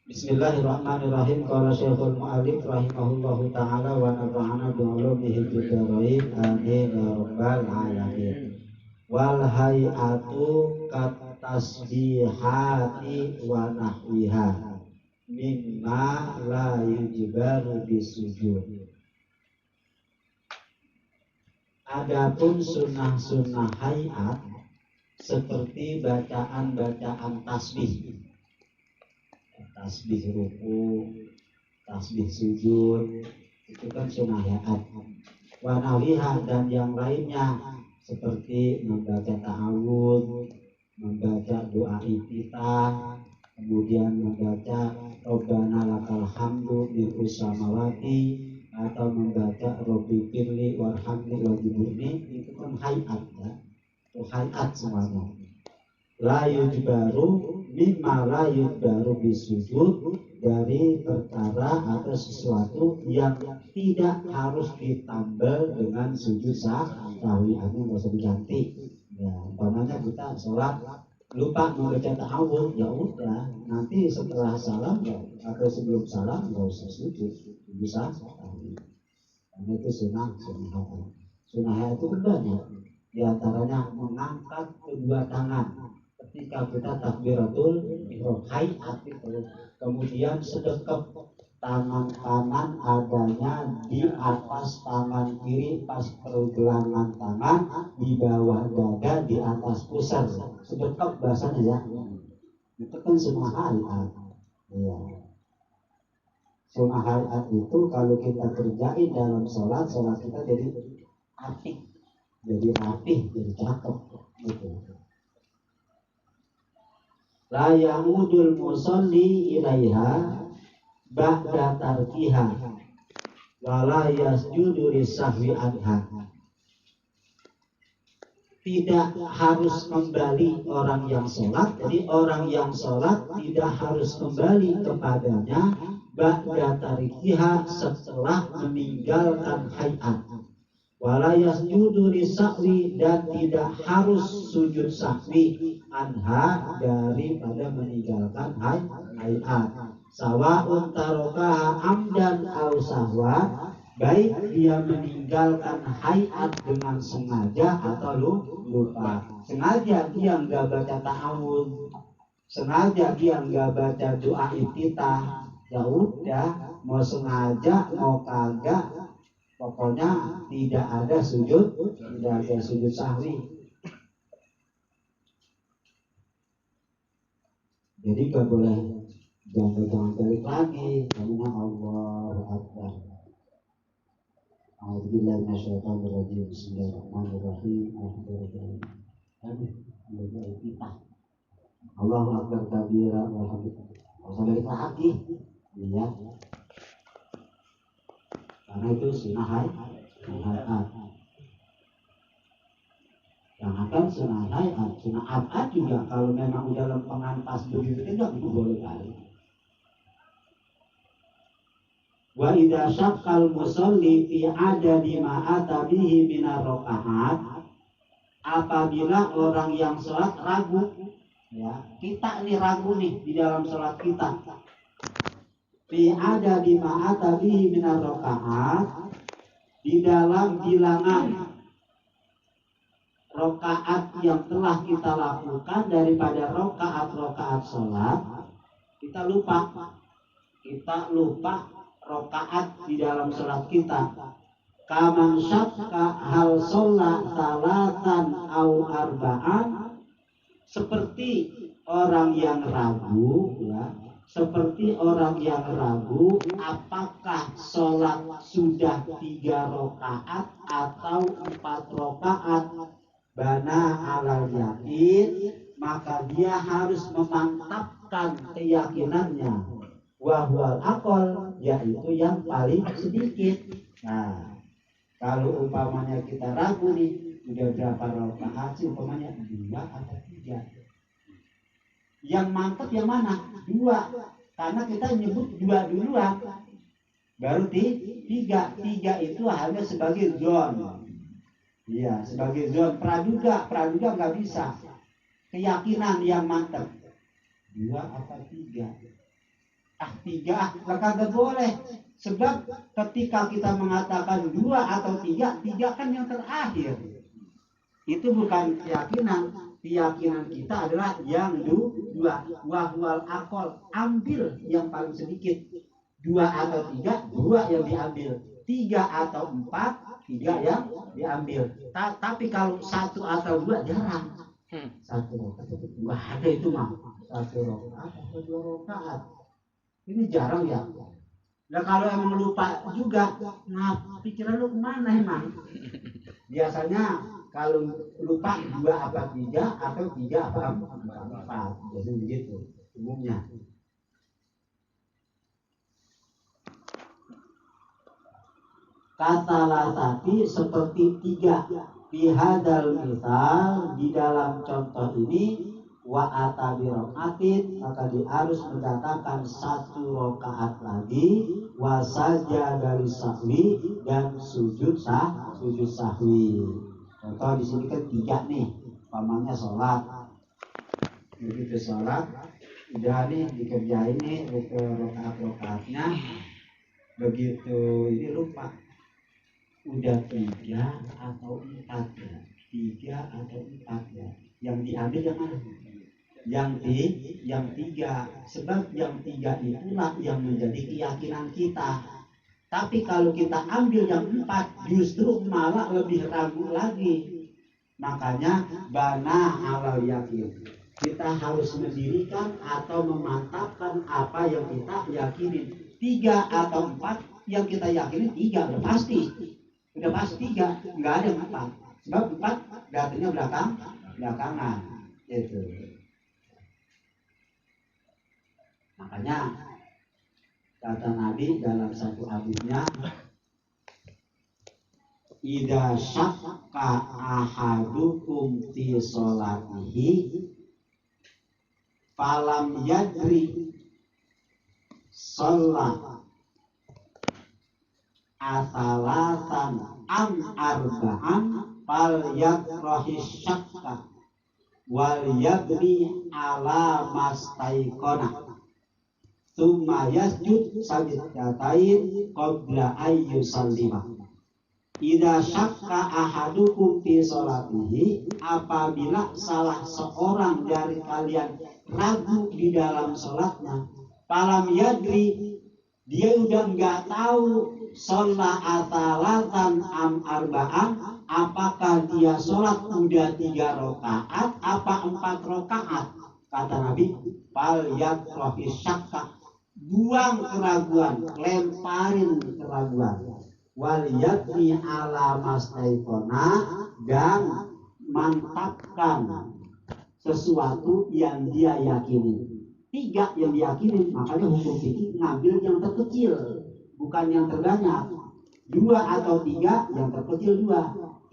Bismillahirrahmanirrahim. Qala Syekhul Mu'allif rahimahullahu ta'ala wa nafa'ana bi'ulumihi fid dharain. Amin ya rabbal alamin. Wal hay'atu kat tasbihati wa nahwiha mimma la yujbaru bisujud. Adapun sunnah-sunnah hayat seperti bacaan-bacaan tasbih, tasbih ruku, tasbih sujud, itu kan sunnah hayat. Wa nahwiha dan yang lainnya seperti membaca ta'awudz, membaca doa iftitah, kemudian membaca Rabbana lakal hamdu mil'us samawati, atau membaca Rabbi firli warhamni wajiburni, itu kan hayat ya. Itu hayat semuanya. La yujbaru mimma la yujbaru bisujud, dari perkara atau sesuatu yang tidak harus ditambal dengan sujud sahwi. Ini nggak usah diganti ya. Umpamanya kita sholat lupa membaca ta'awudz, ya udah nanti setelah salam ya, atau sebelum salam nggak usah sujud, bisa sahwi. Karena itu sunnah hayat. Sunnah hayat itu banyak, di antaranya mengangkat kedua tangan ketika kita takbiratul ihram, hayat itu. Kemudian sedekap tangan kanan adanya di atas tangan kiri pas pergelangan tangan, di bawah dada, di atas pusar. Sedekap bahasanya ya. Itu kan sunnah hayat. Iya. Sunnah hayat itu kalau kita kerjain dalam sholat kita jadi apik, jadi rapih, jadi cakep gitu. La yamudul musalli ilaiha ba'da tarkiha wa la yasjudu lisahwi anha. Tidak harus kembali orang yang sholat, jadi orang yang sholat tidak harus kembali kepadanya ba'da tarkiha, setelah meninggalkan hayat. Wala yasjudu lisahwi, dan tidak harus sujud sahwi anha, daripada meninggalkan hayat. Sawa'un tarokaha amdan aw sahwa, baik dia meninggalkan hayat dengan sengaja atau lupa. Sengaja dia nggak baca ta'awudz, sengaja dia nggak baca doa iftitah, ya udah, mau sengaja mau kagak, pokoknya tidak ada sujud sahwi. Jadi gak boleh, jangan balik lagi. Karena Allahu Akbar. A'udzubillahi minasyaitonir rajim. Bismillahirrahmanirrahim. Allahu Akbar kabira walhamdulillah. Usah balik lagi. Iya. Karena itu sunnah hayat. Jangankan sunnah hayat, sunnah abad juga kalau memang dalam pengantas begitu tidak boleh kali. Wa idza syaqqal musalli fi adadi ma ata bihi minar rakaat, apabila orang yang sholat ragu, ya kita ini ragu nih di dalam sholat kita, fi adadi ma ata bihi minar rakaat, di dalam bilangan rokaat yang telah kita lakukan daripada rokaat sholat, kita lupa rokaat di dalam sholat kita. Kaman syakka hal sholat salatan au arba'an, seperti orang yang ragu ya, seperti orang yang ragu apakah sholat sudah 3 rokaat atau 4 rokaat. Bana alal yakin, maka dia harus memantapkan keyakinannya. Wahwal akol, yaitu yang paling sedikit. Nah, kalau umpamanya kita ragu nih, udah berapa rakaat sih, umpamanya 2 atau 3. Yang mantap yang mana? 2. Karena kita nyebut 2 duluan, baru 3. 3 itu hanya sebagai zon. Iya, sebagai zon. Praduga nggak bisa. Keyakinan yang mantap 2 atau 3. tiga, kagak boleh. Sebab ketika kita mengatakan 2 atau 3, 3 kan yang terakhir. Itu bukan keyakinan. Keyakinan kita adalah yang 2. Wahwal akol, ambil yang paling sedikit. 2 atau 3, 2 yang diambil. 3 atau 4, 3 yang diambil. Tapi kalau 1 atau 2 jarang. 1 rakaat itu enggak ada itu mah. 1 rakaat atau 2 rakaat. Ini jarang ya. Nah kalau emang lupa juga, nah pikiran lu kemana emang? Biasanya kalau lupa 2 apa 3 atau 3 apa 4. Biasanya begitu umumnya. Kata latati seperti 3 bihadal misal, di dalam contoh ini wa atabi rokaatin, maka dia harus mendatangkan 1 rakaat lagi, wasaja dari sahwi, dan sujud sahwi. Contoh di sini kan 3 nih, pamannya sholat. Begitu sholat, udah nih dikerjain nih rakaat-rakaatnya. Begitu ini lupa, udah 3 atau 4 ya, 3 atau 4 ya. Yang diambil yang mana? Yang 3. Sebab yang 3 itulah yang menjadi keyakinan kita. Tapi kalau kita ambil yang 4, justru malah lebih ragu lagi. Makanya bana alal yakin. Kita harus mendirikan atau memantapkan apa yang kita yakinin. 3 atau 4 yang kita yakinin 3 udah pasti. Udah pasti 3, nggak ada yang 4. Sebab 4 datanya belakangan. Itu. Makanya kata Nabi dalam satu hadisnya, idza syaqqa ahadukum fi sholatihi falam yadri sholat asalatan am arba'an fal yakrahi syaqqa wal yabni ala mastaiqona tsumma yasjud sajdatain qabla ayyusallima. Idza syakka ahadukum fi sholatihi, apabila salah seorang dari kalian ragu di dalam sholatnya, falam yadri, dia udah enggak tahu sholat asalatan am arba'an, apakah dia sholat udah 3 rakaat apa 4 rakaat. Kata Nabi, fal yakrahi syakka, buang keraguan, lemparin keraguan, wal yadni ala mastaikona, dan mantapkan sesuatu yang dia yakini. 3 yang diyakini, makanya hukum fikih ngambil yang terkecil, bukan yang terbanyak. 2 atau 3, yang terkecil 2.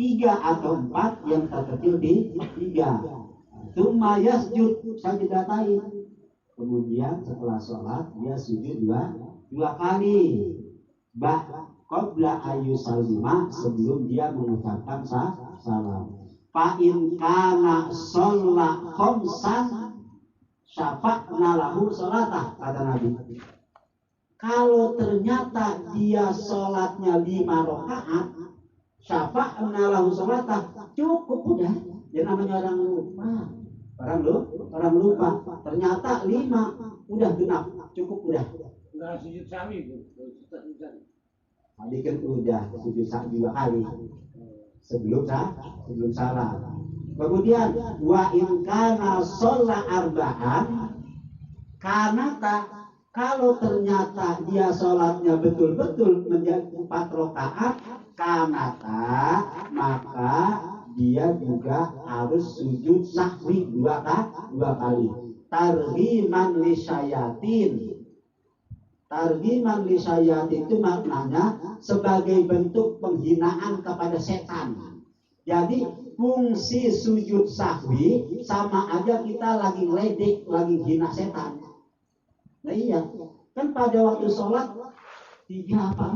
3 atau 4, yang terkecil di 3. Tsumma yasjud sajdatain, kemudian setelah sholat dia sujud 2 kali. Qabla ayyusallima, sebelum dia mengucapkan salam. Fa in kana shalla khamsan syafa'na lahu sholatah, kata Nabi. Kalau ternyata dia sholatnya 5 rakaat, syafa'na lahu sholatah, cukup udah. Dia namanya orang lupa. Orang lupa. Ternyata 5 udah genap, cukup udah. Enggak sujud sahwi itu. Tadi kan udah sujud sahwi 2 kali. Sebelum salat. Kemudian wa in kana sholla arba'an, karena kalau ternyata dia sholatnya betul-betul menjadi 4 rakaat, kanata, maka dia juga harus sujud sahwi 2 kali. Targhiman lisyayatin. Targhiman lisyayatin itu maknanya sebagai bentuk penghinaan kepada setan. Jadi fungsi sujud sahwi sama aja kita lagi ledek, lagi hina setan. Nah iya, kan pada waktu sholat 3 apa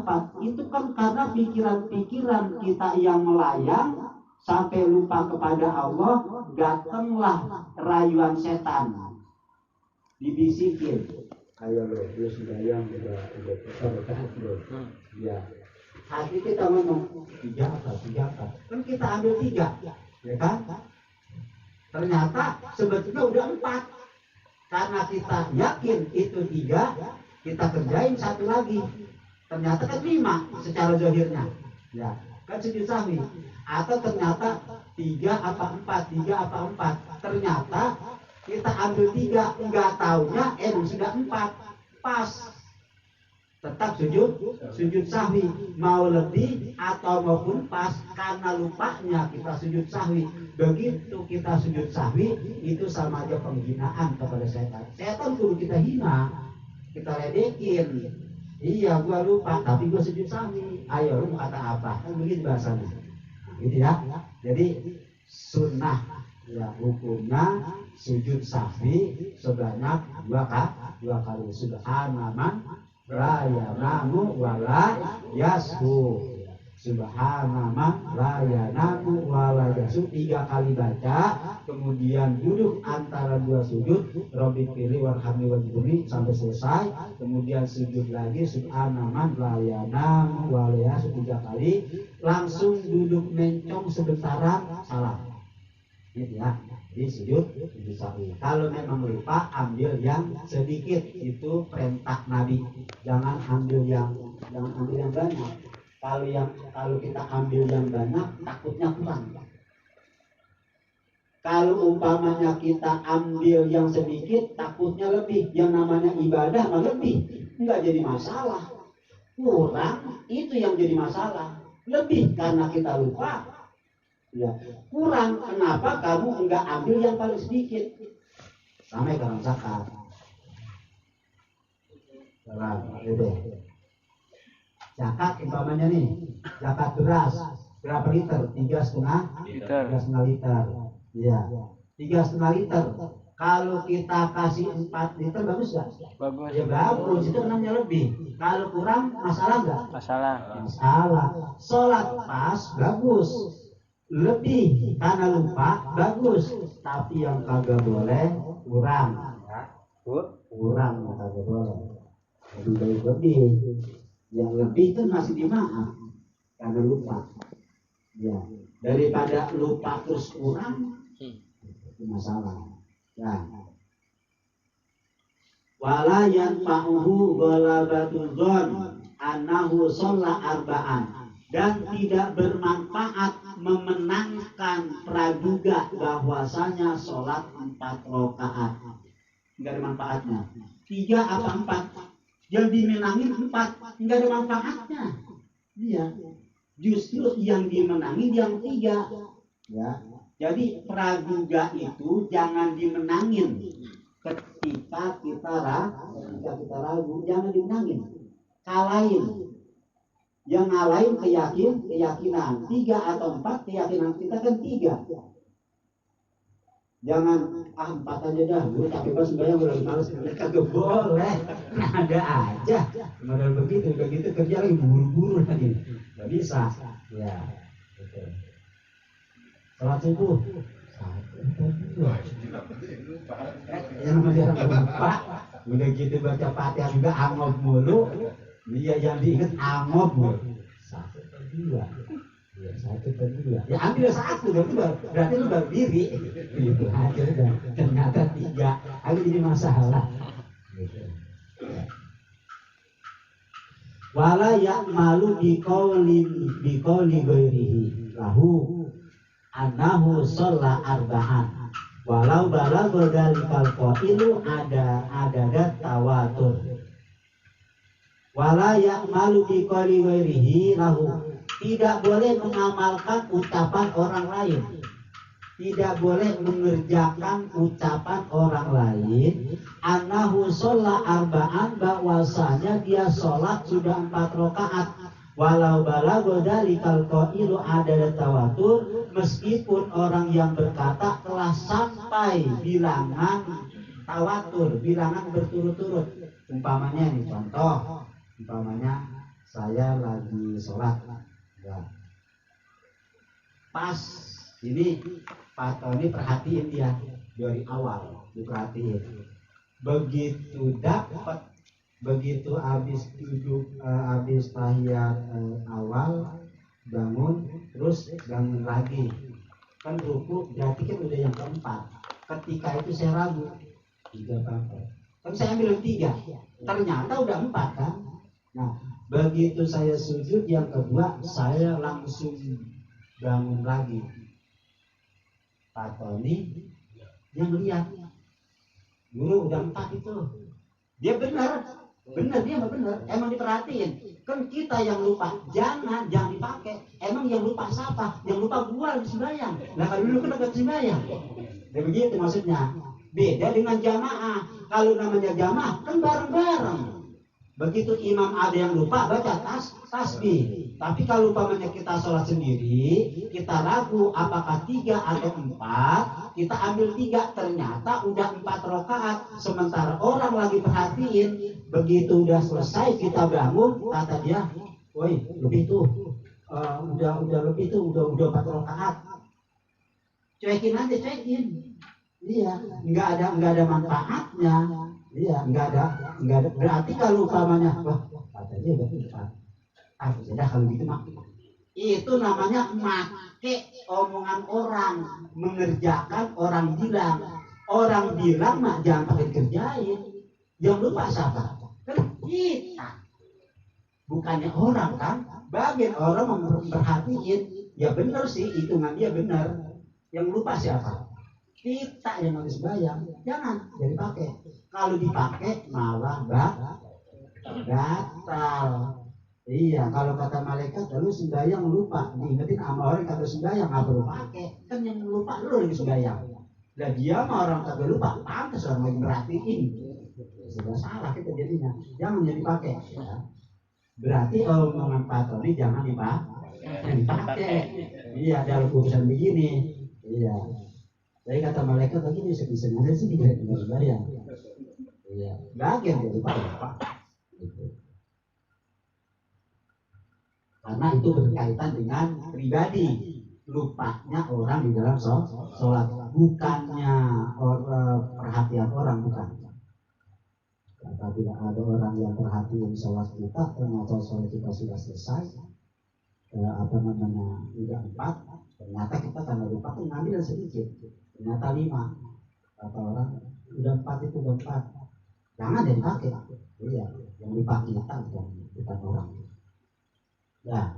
4, itu kan karena pikiran-pikiran kita yang melayang sampai lupa kepada Allah, datanglah rayuan setan, dibisikin. Ayo lo, dia sudah yang udah kan lo. Ya. Hati kita ngomong 3 apa? Kan kita ambil 3, ya kan? Ternyata sebetulnya udah 4. Karena kita yakin itu 3, kita kerjain 1 lagi. Ternyata kan 5 secara zahirnya. Ya, kan sujud sahwi. Atau ternyata 3 apa 4. Ternyata kita ambil 3, enggak taunya sudah 4. Pas. Tetap sujud sahwi, mau lebih atau maupun pas, karena lupanya kita sujud sahwi. Begitu kita sujud sahwi, itu sama aja penghinaan kepada setan. Setan kudu kita hina, kita ledekin. Iya, gua lupa, tapi gua sujud sahwi. Ayo, lu mau kata apa? Kan begitu bahasanya. Gitu ya. Jadi sunnah ya hukumnya sujud sahwi sebanyak 2 kali. Subhanallah la yanamu wala yashu. Subhanallah la yanamu wala yashu. 3 kali baca, kemudian duduk antara 2 sujud, Rabbi pilih warhamni wajibuni sampai selesai, kemudian sujud lagi subhanallah la yanamu wala yashu 3 kali, langsung duduk mencong sebentaran salam. Gitu ya. Di sujud sahwi. Kalau memang lupa, ambil yang sedikit, itu perintah Nabi. Jangan ambil yang banyak. Kalau kita ambil yang banyak, takutnya kurang. Kalau umpamanya kita ambil yang sedikit, takutnya lebih. Yang namanya ibadah mah lebih, enggak jadi masalah. Kurang itu yang jadi masalah. Lebih karena kita lupa. Ya, kurang kenapa kamu enggak ambil yang paling sedikit? Sama dengan zakat. Itu. Zakat umpamanya nih, zakat beras berapa liter? 3,5 liter. Iya, 3,5 liter. Kalau kita kasih 4 liter bagus nggak? Bagus. Ya bagus, itu namanya lebih. Kalau kurang masalah nggak? Masalah. Sholat pas bagus. Lebih karena lupa bagus, tapi yang kagak boleh kurang ya. Kurang kagak boleh. Lebih. Yang lebih itu masih dimaaf karena lupa. Ya, daripada lupa terus kurang itu masalah. Ya. Wala yanfa'uhu ghalabatul dzan annahu shalla arba'an. Dan tidak bermanfaat memenangkan praduga bahwasanya sholat 4 rakaat. Enggak ada manfaatnya. 3 apa 4? Yang dimenangin 4, enggak ada manfaatnya. Iya. Justru yang dimenangin yang 3. Ya. Jadi praduga itu jangan dimenangin. Ketika kita ragu, jangan dimenangin. Kalahin. Yang ngalahin keyakinan 3 atau 4, keyakinan kita kan 3. Jangan 4 aja dah, gue tapi pas sembahyang udah males, kagak boleh. Ada aja modal begitu kerja lagi buru-buru lagi, nggak bisa. Ya, betul. Salat subuh, yang namanya lupa, udah gitu baca Fatihah juga angop mulu. Dia yang diingat angop bu. 1/2. Ya 1/2. Ya ambil 1 berarti lu baru diri. Itu aja udah. Ternyata 3. Agak jadi masalah. Gitu. Wala ya'malu biqauli ghairihi lahu annahu shalla arba'an. Walau balagha dalikal qailu ada tawatur. Wala ya'malu biqauli ghairihi lahu. Tidak boleh mengamalkan ucapan orang lain. Tidak boleh mengerjakan ucapan orang lain. Annahu sholla arba'an, bahwasanya dia sholat sudah 4 rakaat. Walau balagha dalikal qailu ada tawatur, meskipun orang yang berkata telah sampai bilangan tawatur, bilangan berturut-turut. Umpamanya nih contoh. Umpamanya saya lagi sholat ya. Pas ini Pak Tony perhatiin dia dari awal diperhatiin. Begitu dapat begitu habis duduk, habis tahiyat awal bangun, terus bangun lagi, kan ruku berarti kan udah yang keempat. Ketika itu saya ragu, 3 pakai, kan saya ambil 3, ternyata udah 4 kan. Nah begitu saya sujud yang kedua, saya langsung bangun lagi. Pak Tony yang lihat, guru udah 4 itu, dia benar dia mah benar, emang diperhatiin. Kan kita yang lupa, jangan dipakai. Emang yang lupa siapa? Yang lupa gua di sembahyang. Nah kalau dulu kan agak sembahyang. Ya begitu maksudnya. Beda dengan jamaah. Kalau namanya jamaah kan bareng-bareng. Begitu imam ada yang lupa, baca tasbih. Tapi kalau umpamanya kita sholat sendiri, kita ragu apakah 3 atau 4, kita ambil 3, ternyata udah 4 rakaat. Sementara orang lagi perhatiin, begitu udah selesai kita bangun, kata dia, woi lebih tuh, udah lebih tuh, udah 4 rakaat. Cuekin aja, cuekin. Iya, nggak ada manfaatnya. Iya, nggak ada. Berarti kalau umpamanya, wah katanya udah 4, sudah kalau gitu mah. Itu namanya make omongan orang, mengerjakan orang bilang. Orang bilang mah jangan pakai kerjain. Yang lupa siapa? Kan kita, bukannya orang kan. Bagian orang memperhatiin, ya benar sih, hitungan dia benar. Yang lupa siapa? Kita yang harus bayar. Jangan dipakai. Kalau dipakai malah batal. Iya, kalau kata malaikat, lu sembahyang lupa, diingetin sama orang kagak sembahyang, nggak perlu pakai. Kan yang lupa lu yang sembahyang. Nah dia mah orang kagak lupa, pantas orang lagi merhatiin. Sudah salah kita jadinya. Jangan dipakai. Ya. Berarti kalau omongan ini jangan dipakai. Iya, dalam urusan begini. Iya. Jadi kata malaikat begini, bisa-bisa aja sih tidak sembahyang. Iya, bagian dari Pak. Gitu. Karena itu berkaitan dengan pribadi, lupanya orang di dalam sholat, bukannya perhatian orang, bukan. Apabila ada orang yang perhatian sholat kita, ternyata sholat kita sudah selesai, udah 4, ternyata kita karena lupa tuh ngambil sedikit, ternyata 5, kata orang udah 4 itu udah 4, jangan dipakai. Iya, yang lupa kita bukan orang. Ya.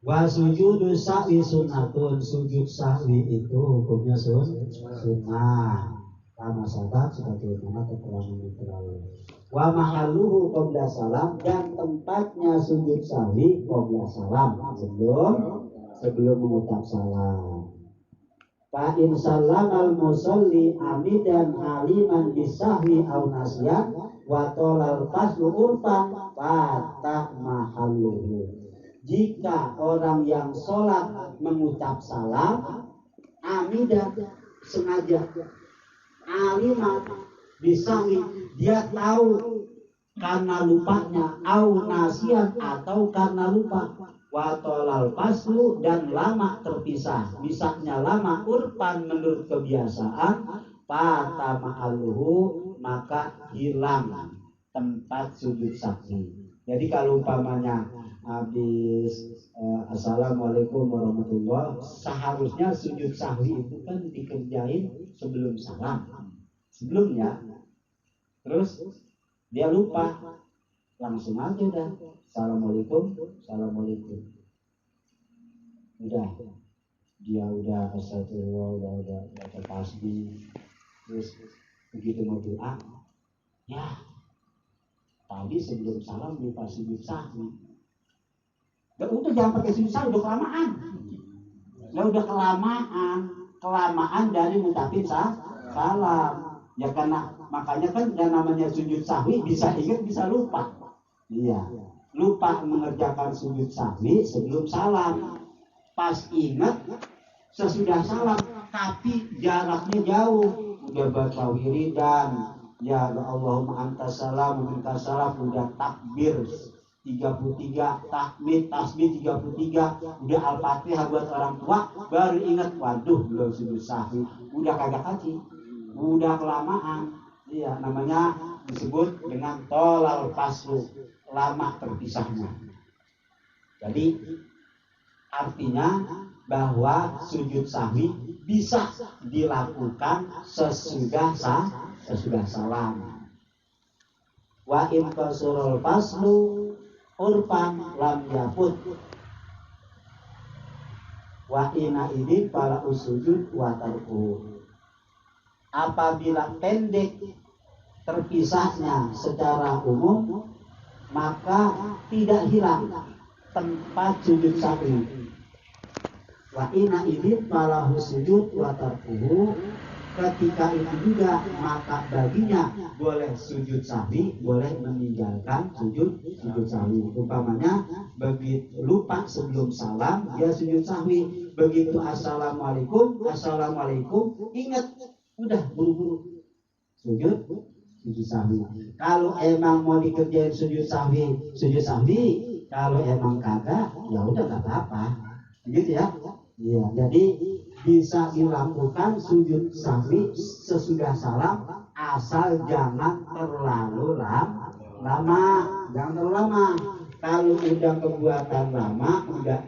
Wa sujudu sahwi sunnatun, sujud sahwi itu hukumnya sunnah. Kama sahabat sebagaimana keterangan terlalu. Wa mahalluhu qabla salam, dan tempatnya sujud sahwi qabla salam, sebelum mengucap salam. Fa in sallamal musalli amidan aliman bisahwi aw nasyan wa tolal faslu urfan fata mahalluhu. Jika orang yang sholat mengucap salam amidan, sengaja, aliman bisahwi, dia tahu karena lupanya, au nasyan atau karena lupa, wa tolal faslu, dan lama terpisah, bisanya lama, urfan menurut kebiasaan, fata mahalluhu, maka hilang tempat sujud sahwi. Jadi kalau umpamanya habis assalamualaikum warahmatullah, seharusnya sujud sahwi itu kan dikerjain sebelum salam, sebelumnya. Terus dia lupa, langsung aja dah assalamualaikum, udah dia udah astagfirullah, udah tasbih. Terus begitu mau doa, ya tadi sebelum salam lupa sujud sahwi. Dan udah jangan pakai sujud sahwi, udah kelamaan. Ya udah kelamaan dari ngucapin salam. Ya karena makanya kan yang namanya sujud sahwi bisa ingat bisa lupa. Iya, lupa mengerjakan sujud sahwi sebelum salam. Pas ingat sesudah salam, tapi jaraknya jauh. Udah baca wiridan, ya Allahumma antas salam wa minkas salam, udah takbir 33, tahmid tasbih 33, udah al-fatihah buat orang tua, baru ingat, waduh belum sujud sahwi, udah kagak kaji, udah kelamaan. Iya, namanya disebut dengan tolal faslu, lama terpisahnya. Jadi artinya bahwa sujud sahwi bisa dilakukan sesudah salam. Wa in qasurul faslu urfan lam yaput. Wa ina idin para usujud wa tarku. Apabila pendek terpisahnya secara umum, maka tidak hilang tempat sujud sahwi. Wa ina idin para usujud wa tarku. Ketika itu juga maka baginya boleh sujud sahwi, boleh meninggalkan sujud sahwi. Umpamanya begitu lupa sebelum salam dia sujud sahwi, begitu assalamualaikum ingat udah buru-buru sujud sahwi. Kalau emang mau dikerjain sujud sahwi. Kalau emang kagak ya udah nggak apa-apa, gitu ya. Iya, jadi bisa dilakukan sujud sahwi sesudah salam asal jangan terlalu lama. Kalau udah kebuatan lama, udah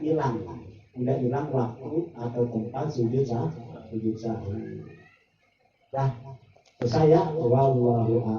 hilang waktu atau tempat sujud sahwi. Dah, selesai ya. Wallahu a'lam.